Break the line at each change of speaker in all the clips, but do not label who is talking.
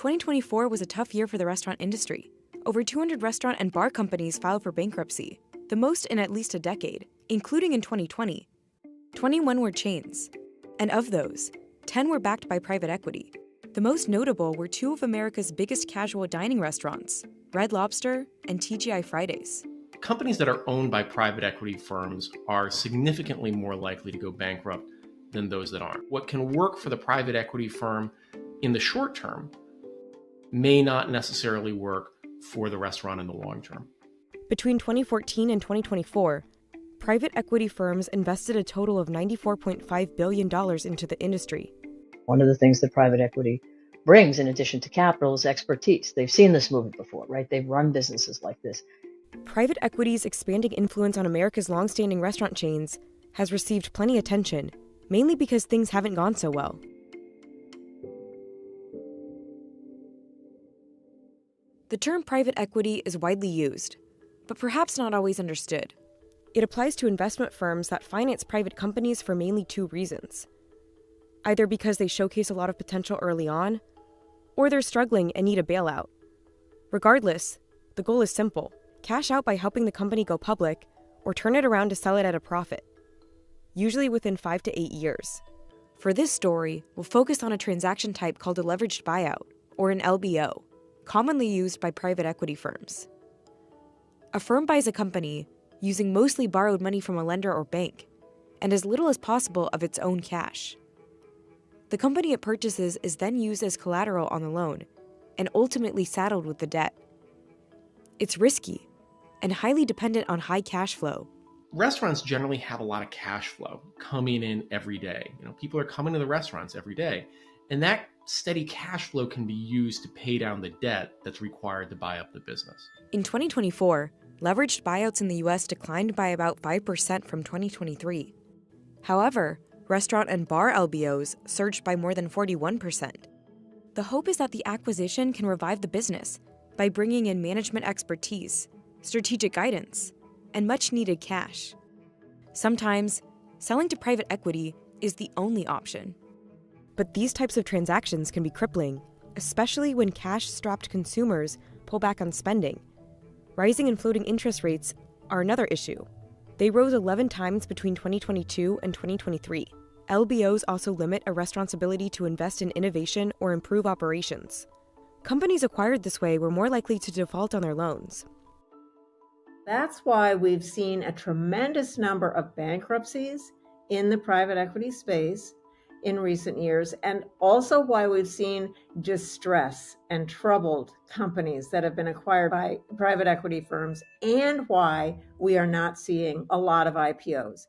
2024 was a tough year for the restaurant industry. Over 200 restaurant and bar companies filed for bankruptcy, the most in at least a decade, including in 2020. 21 were chains, and of those, 10 were backed by private equity. The most notable were two of America's biggest casual dining restaurants, Red Lobster and TGI Fridays.
Companies that are owned by private equity firms are significantly more likely to go bankrupt than those that aren't. What can work for the private equity firm in the short term may not necessarily work for the restaurant in the long term.
Between 2014 and 2024, private equity firms invested a total of $94.5 billion into the industry.
One of the things that private equity brings, in addition to capital, is expertise. They've seen this movie before, right? They've run businesses like this.
Private equity's expanding influence on America's long-standing restaurant chains has received plenty of attention, mainly because things haven't gone so well. The term private equity is widely used, but perhaps not always understood. It applies to investment firms that finance private companies for mainly two reasons. Either because they showcase a lot of potential early on, or they're struggling and need a bailout. Regardless, the goal is simple: cash out by helping the company go public, or turn it around to sell it at a profit, usually within 5 to 8 years. For this story, we'll focus on a transaction type called a leveraged buyout, or an LBO, commonly used by private equity firms. A firm buys a company using mostly borrowed money from a lender or bank, and as little as possible of its own cash. The company it purchases is then used as collateral on the loan, and ultimately saddled with the debt. It's risky, and highly dependent on high cash flow.
Restaurants generally have a lot of cash flow coming in every day. People are coming to the restaurants every day, and that steady cash flow can be used to pay down the debt that's required to buy up the business.
In 2024, leveraged buyouts in the US declined by about 5% from 2023. However, restaurant and bar LBOs surged by more than 41%. The hope is that the acquisition can revive the business by bringing in management expertise, strategic guidance, and much-needed cash. Sometimes, selling to private equity is the only option. But these types of transactions can be crippling, especially when cash-strapped consumers pull back on spending. Rising and floating interest rates are another issue. They rose 11 times between 2022 and 2023. LBOs also limit a restaurant's ability to invest in innovation or improve operations. Companies acquired this way were more likely to default on their loans.
That's why we've seen a tremendous number of bankruptcies in the private equity space in recent years, and also why we've seen distress and troubled companies that have been acquired by private equity firms, and why we are not seeing a lot of IPOs.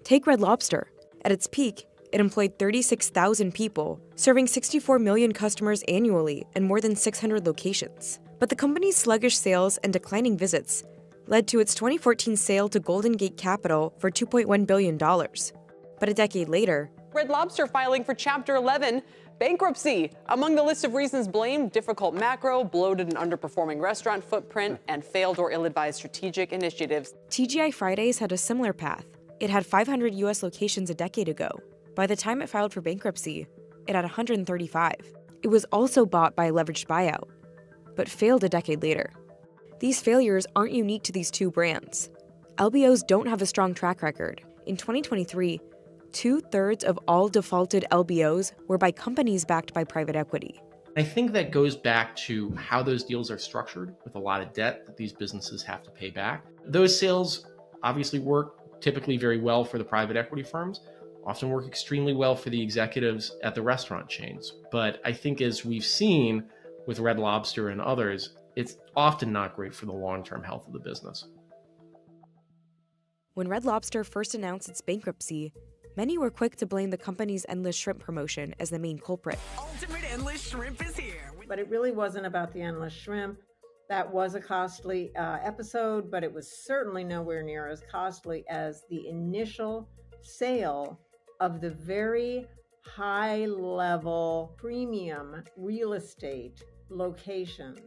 Take Red Lobster. At its peak, it employed 36,000 people, serving 64 million customers annually in more than 600 locations. But the company's sluggish sales and declining visits led to its 2014 sale to Golden Gate Capital for $2.1 billion. But a decade later,
Red Lobster filing for Chapter 11, bankruptcy. Among the list of reasons blamed, difficult macro, bloated and underperforming restaurant footprint, and failed or ill-advised strategic initiatives.
TGI Fridays had a similar path. It had 500 U.S. locations a decade ago. By the time it filed for bankruptcy, it had 135. It was also bought by a leveraged buyout, but failed a decade later. These failures aren't unique to these two brands. LBOs don't have a strong track record. In 2023, 2/3 of all defaulted LBOs were by companies backed by private equity.
I think that goes back to how those deals are structured, with a lot of debt that these businesses have to pay back. Those sales obviously work typically very well for the private equity firms, often work extremely well for the executives at the restaurant chains. But I think, as we've seen with Red Lobster and others, it's often not great for the long-term health of the business.
When Red Lobster first announced its bankruptcy, many were quick to blame the company's endless shrimp promotion as the main culprit.
Ultimate endless shrimp is here.
But it really wasn't about the endless shrimp. That was a costly episode, but it was certainly nowhere near as costly as the initial sale of the very high-level premium real estate locations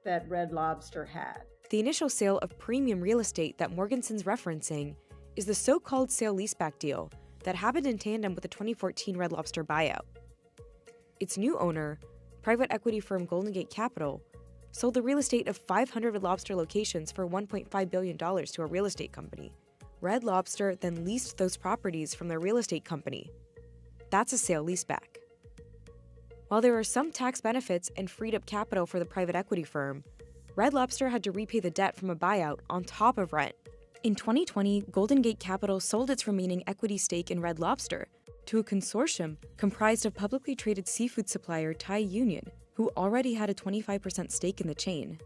that Red Lobster had.
The initial sale of premium real estate that Morganson's referencing is the so-called sale-leaseback deal that happened in tandem with the 2014 Red Lobster buyout. Its new owner, private equity firm Golden Gate Capital sold the real estate of 500 Red Lobster locations for $1.5 billion to a real estate company. Red Lobster then leased those properties from their real estate company. That's a sale-leaseback. While there are some tax benefits and freed up capital for the private equity firm, Red Lobster had to repay the debt from a buyout on top of rent. In 2020, Golden Gate Capital sold its remaining equity stake in Red Lobster to a consortium comprised of publicly traded seafood supplier Thai Union, who already had a 25% stake in the chain.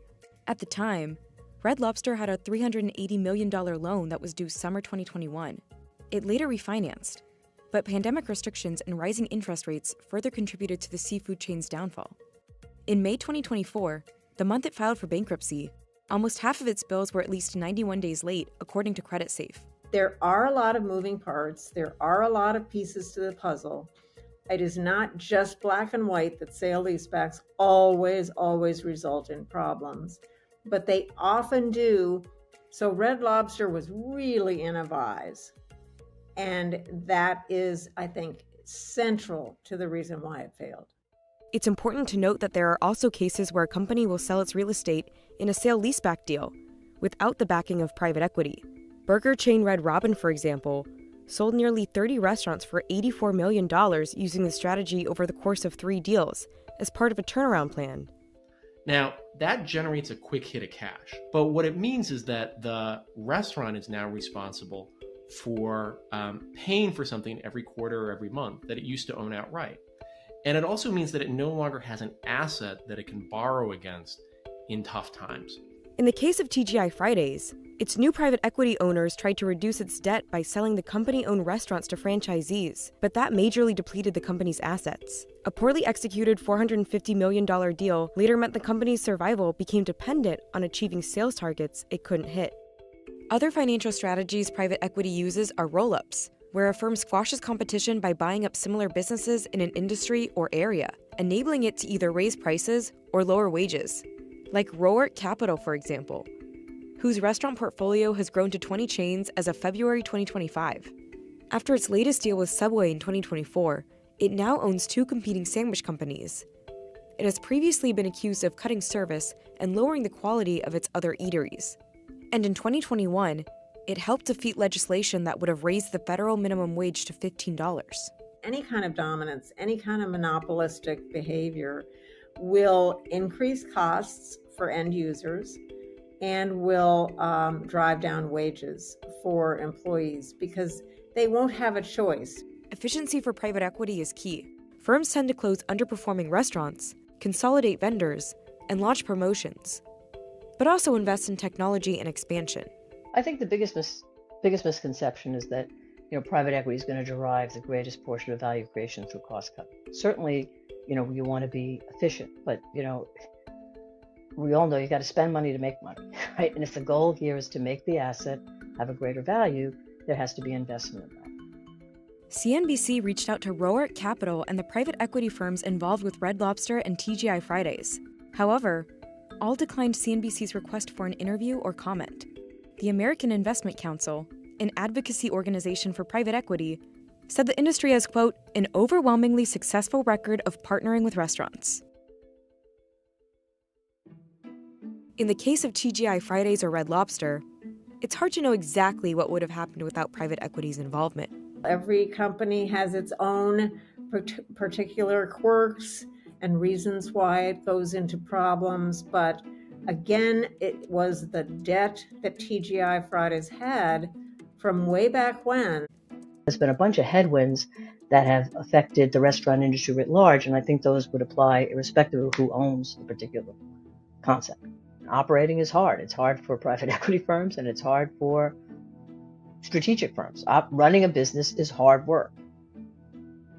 At the time, Red Lobster had a $380 million loan that was due summer 2021. It later refinanced, but pandemic restrictions and rising interest rates further contributed to the seafood chain's downfall. In May 2024, the month it filed for bankruptcy, almost half of its bills were at least 91 days late, according to CreditSafe.
There are a lot of moving parts. There are a lot of pieces to the puzzle. It is not just black and white that sale-leasebacks always result in problems, but they often do. So Red Lobster was really in a vise. And that is, I think, central to the reason why it failed.
It's important to note that there are also cases where a company will sell its real estate in a sale-leaseback deal without the backing of private equity. Burger chain Red Robin, for example, sold nearly 30 restaurants for $84 million using the strategy over the course of 3 deals as part of a turnaround plan.
Now, that generates a quick hit of cash. But what it means is that the restaurant is now responsible for paying for something every quarter or every month that it used to own outright. And it also means that it no longer has an asset that it can borrow against in tough times.
In the case of TGI Fridays, its new private equity owners tried to reduce its debt by selling the company-owned restaurants to franchisees, but that majorly depleted the company's assets. A poorly executed $450 million deal later meant the company's survival became dependent on achieving sales targets it couldn't hit. Other financial strategies private equity uses are roll-ups, where a firm squashes competition by buying up similar businesses in an industry or area, enabling it to either raise prices or lower wages. Like OKX Capital, for example, whose restaurant portfolio has grown to 20 chains as of February 2025. After its latest deal with Subway in 2024, it now owns 2 competing sandwich companies. It has previously been accused of cutting service and lowering the quality of its other eateries. And in 2021, it helped defeat legislation that would have raised the federal minimum wage to $15.
Any kind of dominance, any kind of monopolistic behavior will increase costs for end users and will drive down wages for employees because they won't have a choice.
Efficiency for private equity is key. Firms tend to close underperforming restaurants, consolidate vendors, and launch promotions, but also invest in technology and expansion.
I think the biggest misconception is that private equity is going to derive the greatest portion of value creation through cost cutting. Certainly, you want to be efficient, but we all know you got to spend money to make money, right? And if the goal here is to make the asset have a greater value, there has to be investment in that.
CNBC reached out to OKX Capital and the private equity firms involved with Red Lobster and TGI Fridays. However, all declined CNBC's request for an interview or comment. The American Investment Council, an advocacy organization for private equity, said the industry has, quote, an overwhelmingly successful record of partnering with restaurants. In the case of TGI Fridays or Red Lobster, it's hard to know exactly what would have happened without private equity's involvement.
Every company has its own particular quirks and reasons why it goes into problems, but again, it was the debt that TGI Fridays had from way back when.
There's been a bunch of headwinds that have affected the restaurant industry writ large, and I think those would apply irrespective of who owns the particular concept. Operating is hard. It's hard for private equity firms, and it's hard for strategic firms. Running a business is hard work.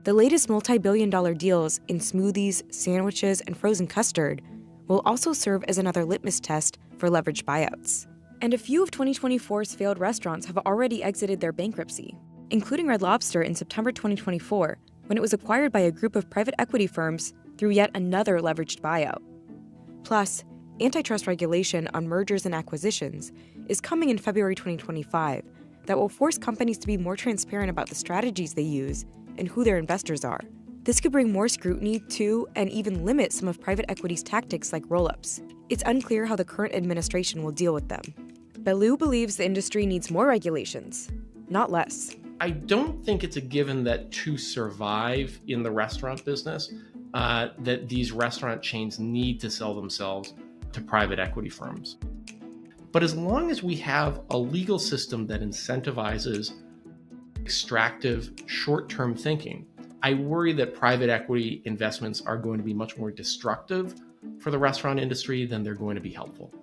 The latest multi-billion-dollar deals in smoothies, sandwiches, and frozen custard will also serve as another litmus test for leveraged buyouts. And a few of 2024's failed restaurants have already exited their bankruptcy, including Red Lobster in September 2024, when it was acquired by a group of private equity firms through yet another leveraged buyout. Plus, antitrust regulation on mergers and acquisitions is coming in February 2025 that will force companies to be more transparent about the strategies they use and who their investors are. This could bring more scrutiny to and even limit some of private equity's tactics like roll-ups. It's unclear how the current administration will deal with them. Bellew believes the industry needs more regulations, not less.
I don't think it's a given that to survive in the restaurant business, that these restaurant chains need to sell themselves to private equity firms. But as long as we have a legal system that incentivizes extractive, short-term thinking, I worry that private equity investments are going to be much more destructive for the restaurant industry than they're going to be helpful.